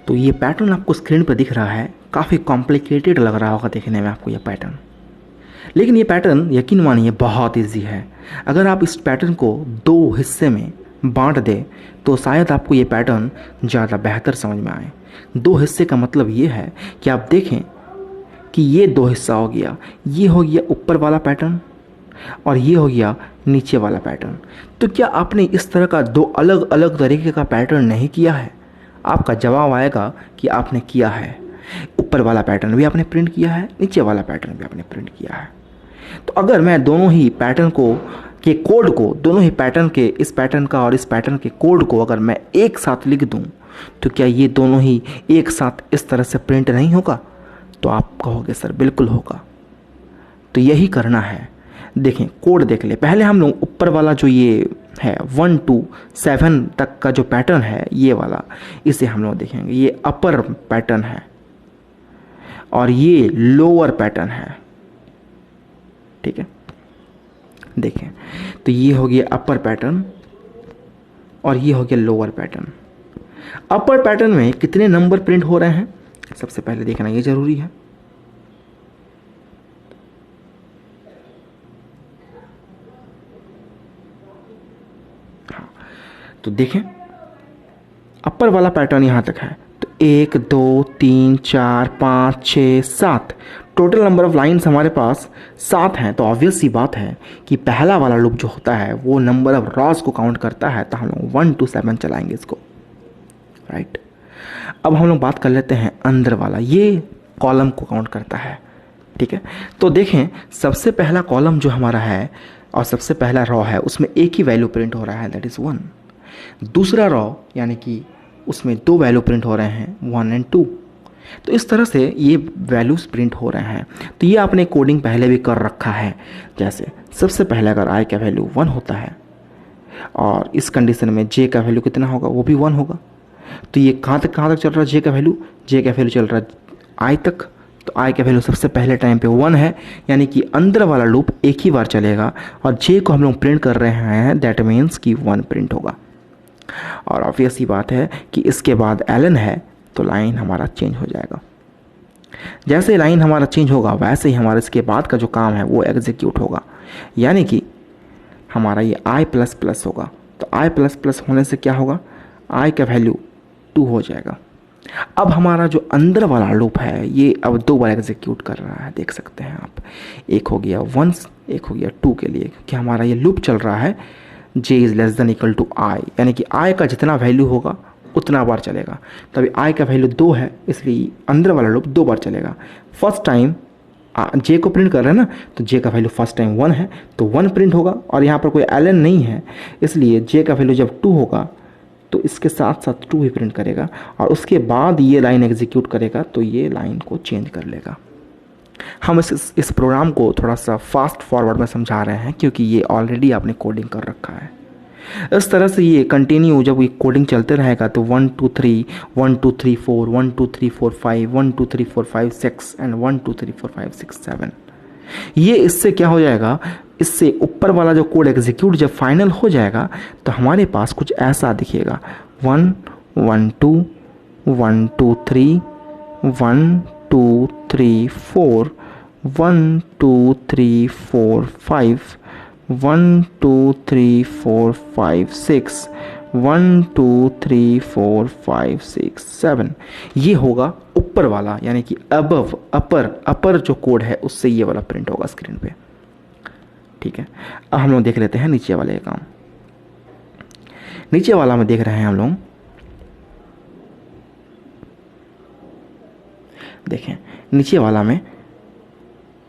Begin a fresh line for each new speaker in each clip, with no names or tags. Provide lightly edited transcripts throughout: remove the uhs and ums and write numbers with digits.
तो ये पैटर्न आपको स्क्रीन पर दिख रहा है, काफ़ी कॉम्प्लिकेटेड लग रहा होगा देखने में आपको ये पैटर्न, लेकिन ये पैटर्न यकीन मानिए बहुत ईजी है। अगर आप इस पैटर्न को 2 हिस्से में बांट दें तो शायद आपको ये पैटर्न ज़्यादा बेहतर समझ में आए। 2 हिस्से का मतलब ये है कि आप देखें कि ये 2 हिस्सा हो गया, ये हो गया ऊपर वाला पैटर्न और ये हो गया नीचे वाला पैटर्न। तो क्या आपने इस तरह का 2 अलग अलग तरीके का पैटर्न नहीं किया है? आपका जवाब आएगा कि आपने किया है। ऊपर वाला पैटर्न भी आपने प्रिंट किया है, नीचे वाला पैटर्न भी आपने प्रिंट किया है। तो अगर मैं दोनों ही पैटर्न के कोड को, दोनों ही पैटर्न के, इस पैटर्न का और इस पैटर्न के कोड को अगर मैं एक साथ लिख दूं तो क्या ये दोनों ही एक साथ इस तरह से प्रिंट नहीं होगा? तो आप कहोगे सर बिल्कुल होगा। तो यही करना है। देखें कोड देख ले। पहले हम लोग ऊपर वाला जो ये है 1 to 7 तक का जो पैटर्न है ये वाला, इसे हम लोग देखेंगे। ये अपर पैटर्न है और ये लोअर पैटर्न है, ठीक है। देखें तो ये हो गया अपर पैटर्न और ये हो गया लोअर पैटर्न। अपर पैटर्न में कितने नंबर प्रिंट हो रहे हैं सबसे पहले देखना ये जरूरी है। हाँ, तो देखें अपर वाला पैटर्न यहां तक है, तो 1 2 3 4 5 6 7 टोटल नंबर ऑफ लाइन्स हमारे पास 7 हैं। तो ऑब्वियस सी बात है कि पहला वाला लूप जो होता है वो नंबर ऑफ रॉज को काउंट करता है, तो हम लोग 1 to 7 चलाएंगे इसको, राइट। अब हम लोग बात कर लेते हैं अंदर वाला, ये कॉलम को काउंट करता है, ठीक है। तो देखें सबसे पहला कॉलम जो हमारा है और सबसे पहला रॉ है उसमें एक ही वैल्यू प्रिंट हो रहा है, दैट इज़ 1। दूसरा रॉ यानी कि उसमें 2 वैल्यू प्रिंट हो रहे हैं, 1 and 2। तो इस तरह से ये वैल्यूज़ प्रिंट हो रहे हैं। तो ये आपने कोडिंग पहले भी कर रखा है। जैसे सबसे पहले अगर i का वैल्यू 1 होता है और इस कंडीशन में j का वैल्यू कितना होगा, वो भी 1 होगा। तो ये कहाँ तक चल रहा है j का वैल्यू? j का वैल्यू चल रहा है i तक। तो i का वैल्यू सबसे पहले टाइम पे 1 है, यानी कि अंदर वाला लूप एक ही बार चलेगा और j को हम लोग प्रिंट कर रहे हैं, दैट मीन्स कि 1 प्रिंट होगा। और ऑब्वियस ही बात है कि इसके बाद ln है तो लाइन हमारा चेंज हो जाएगा। जैसे लाइन हमारा चेंज होगा वैसे ही हमारा इसके बाद का जो काम है वो एग्जीक्यूट होगा, यानी कि हमारा ये i++ होगा। तो i++ होने से क्या होगा, i का वैल्यू 2 हो जाएगा। अब हमारा जो अंदर वाला लूप है ये अब 2 बार एग्जीक्यूट कर रहा है, देख सकते हैं आप। एक हो गया 1, एक हो गया 2 के लिए, क्योंकि हमारा ये लूप चल रहा है j ≤ i, यानी कि i का जितना वैल्यू होगा उतना बार चलेगा। तभी i का वैल्यू 2 है, इसलिए अंदर वाला लूप 2 बार चलेगा। फर्स्ट टाइम j को प्रिंट कर रहे हैं ना, तो j का वैल्यू फर्स्ट टाइम 1 है तो 1 प्रिंट होगा, और यहाँ पर कोई ln नहीं है इसलिए j का वैल्यू जब 2 होगा तो इसके साथ साथ 2 ही प्रिंट करेगा, और उसके बाद ये लाइन एग्जीक्यूट करेगा तो ये लाइन को चेंज कर लेगा। हम इस प्रोग्राम को थोड़ा सा फास्ट फॉरवर्ड में समझा रहे हैं क्योंकि ये ऑलरेडी आपने कोडिंग कर रखा है। इस तरह से ये कंटिन्यू जब ये कोडिंग चलते रहेगा तो 1 2 3 1 2 3 4 1 2 3 4 5 1 2 3 4 5 6 एंड 1 2 3 4 5 6 7, ये इससे क्या हो जाएगा, इससे ऊपर वाला जो कोड एग्जीक्यूट जब फाइनल हो जाएगा तो हमारे पास कुछ ऐसा दिखेगा, 1 1 2 1 2 3 1 2 3 4 1 2 3 4 5 1 2 3 4 5 6 1 2 3 4 5 6 7, ये होगा ऊपर वाला, यानी कि अबव अपर जो कोड है उससे ये वाला प्रिंट होगा स्क्रीन पे, ठीक है। अब हम लोग देख लेते हैं नीचे वाले काम। नीचे वाला में देख रहे हैं हम लोग, देखें नीचे वाला में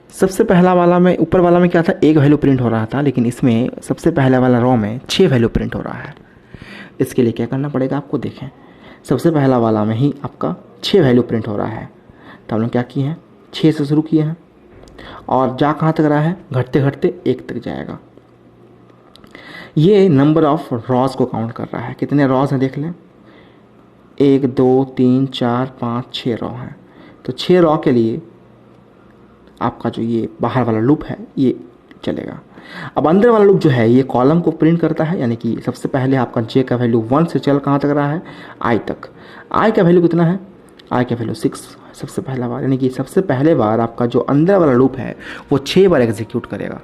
सबसे पहला वाला में, ऊपर वाला में क्या था, एक वैल्यू प्रिंट हो रहा था, लेकिन इसमें सबसे पहले वाला रॉ में 6 वैल्यू प्रिंट हो रहा है। इसके लिए क्या करना पड़ेगा आपको, देखें सबसे पहला वाला में ही आपका 6 वैल्यू प्रिंट हो रहा है, तो हम लोग क्या किए हैं, 6 से शुरू किए हैं और जा कहाँ तक रहा है, घटते घटते 1 तक जाएगा। ये नंबर ऑफ रॉज को काउंट कर रहा है, कितने रॉज हैं देख लें, 1 2 3 4 5 6 रॉ हैं। तो 6 रॉ के लिए आपका जो ये बाहर वाला लूप है ये चलेगा। अब अंदर वाला लूप जो है ये कॉलम को प्रिंट करता है, यानी कि सबसे पहले आपका जे का वैल्यू 1 से चल कहाँ तक रहा है, आई तक। आई का वैल्यू कितना है, आई का वैल्यू 6 सबसे पहला बार, यानी कि सबसे पहले बार आपका जो अंदर वाला लूप है वो 6 बार एग्जीक्यूट करेगा,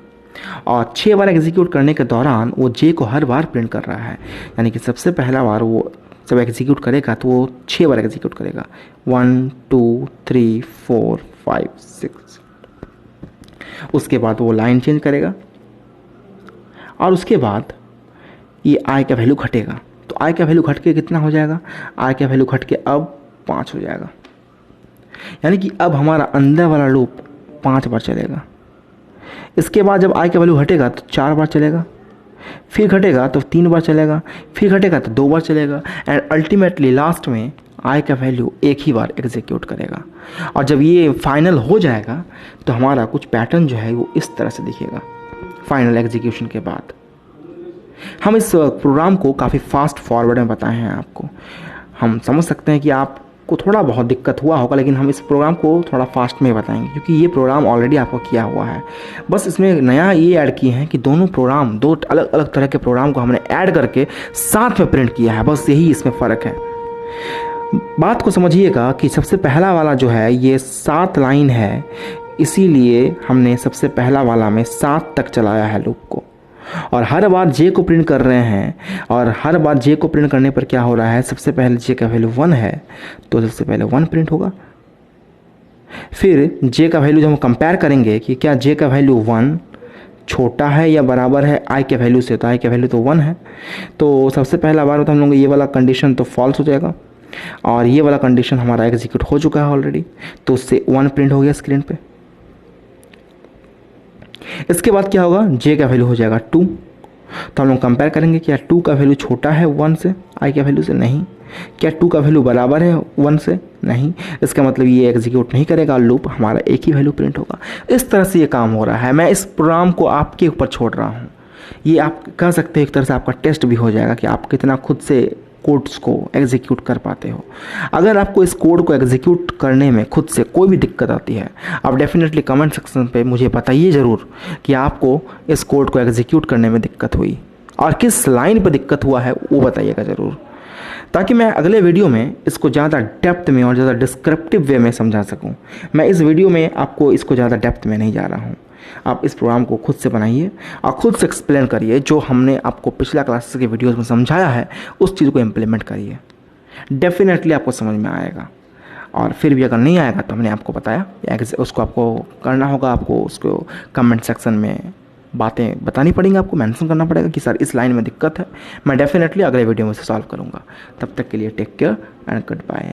और 6 बार एग्जीक्यूट करने के दौरान वो जे को हर बार प्रिंट कर रहा है, यानी कि सबसे पहला बार वो जब एग्जीक्यूट करेगा तो वो 6 बार एग्जीक्यूट करेगा, 1 2 3 4 5 6। उसके बाद वो लाइन चेंज करेगा और उसके बाद ये आई का वैल्यू घटेगा, तो आई का वैल्यू घट के कितना हो जाएगा, आई का वैल्यू घट के अब 5 हो जाएगा, यानी कि अब हमारा अंदर वाला लूप 5 बार चलेगा। इसके बाद जब आई का वैल्यू घटेगा तो 4 बार चलेगा, फिर घटेगा तो 3 बार चलेगा, फिर घटेगा तो 2 बार चलेगा, एंड अल्टीमेटली लास्ट में आई का वैल्यू एक ही बार एग्जीक्यूट करेगा। और जब ये फाइनल हो जाएगा तो हमारा कुछ पैटर्न जो है वो इस तरह से दिखेगा फाइनल एग्जीक्यूशन के बाद। हम इस प्रोग्राम को काफ़ी फास्ट फॉरवर्ड में बताए हैं आपको। हम समझ सकते हैं कि आपको थोड़ा बहुत दिक्कत हुआ होगा, लेकिन हम इस प्रोग्राम को थोड़ा फास्ट में बताएंगे क्योंकि ये प्रोग्राम ऑलरेडी आपको किया हुआ है। बस इसमें नया ये ऐड किए हैं कि दोनों प्रोग्राम, दो अलग अलग तरह के प्रोग्राम को हमने ऐड करके साथ में प्रिंट किया है, बस यही इसमें फ़र्क है। बात को समझिएगा कि सबसे पहला वाला जो है ये 7 लाइन है, इसीलिए हमने सबसे पहला वाला में 7 तक चलाया है लूप को, और हर बार जे को प्रिंट कर रहे हैं, और हर बार जे को प्रिंट करने पर क्या हो रहा है, सबसे पहले जे का वैल्यू 1 है तो सबसे पहले 1 प्रिंट होगा। फिर जे का वैल्यू जब हम कंपेयर करेंगे कि क्या जे का वैल्यू 1 छोटा है या बराबर है आई के वैल्यू से, तो आई का वैल्यू तो 1 है, तो सबसे पहला बार तो हम लोग ये वाला कंडीशन तो फॉल्स हो जाएगा, और ये वाला कंडीशन हमारा एग्जीक्यूट हो चुका है ऑलरेडी, तो उससे 1 प्रिंट हो गया स्क्रीन पे। इसके बाद क्या होगा, जे का वैल्यू हो जाएगा 2, तो हम लोग कंपेयर करेंगे क्या 2 का वैल्यू छोटा है 1 से, आई के वैल्यू से, नहीं। क्या 2 का वैल्यू बराबर है 1 से, नहीं। इसका मतलब ये एग्जीक्यूट नहीं करेगा लूप, हमारा एक ही वैल्यू प्रिंट होगा। इस तरह से ये काम हो रहा है। मैं इस प्रोग्राम को आपके ऊपर छोड़ रहा हूँ, ये आप कह सकते हो एक तरह से आपका टेस्ट भी हो जाएगा कि आप कितना खुद से कोड्स को एग्जीक्यूट कर पाते हो। अगर आपको इस कोड को एग्जीक्यूट करने में खुद से कोई भी दिक्कत आती है, आप डेफिनेटली कमेंट सेक्शन पे मुझे बताइए ज़रूर कि आपको इस कोड को एग्जीक्यूट करने में दिक्कत हुई और किस लाइन पे दिक्कत हुआ है, वो बताइएगा ज़रूर, ताकि मैं अगले वीडियो में इसको ज़्यादा डेप्थ में और ज़्यादा डिस्क्रिप्टिव वे में समझा सकूं। मैं इस वीडियो में आपको इसको ज़्यादा डेप्थ में नहीं जा रहा हूं। आप इस प्रोग्राम को खुद से बनाइए और खुद से एक्सप्लेन करिए, जो हमने आपको पिछला क्लासेस के वीडियोस में समझाया है उस चीज़ को इम्प्लीमेंट करिए, डेफिनेटली आपको समझ में आएगा। और फिर भी अगर नहीं आएगा तो हमने आपको बताया, उसको आपको करना होगा, आपको उसको कमेंट सेक्शन में बातें बतानी पड़ेंगी, आपको मेंशन करना पड़ेगा कि सर इस लाइन में दिक्कत है। मैं डेफिनेटली अगले वीडियो में से सॉल्व करूँगा। तब तक के लिए take care and good bye.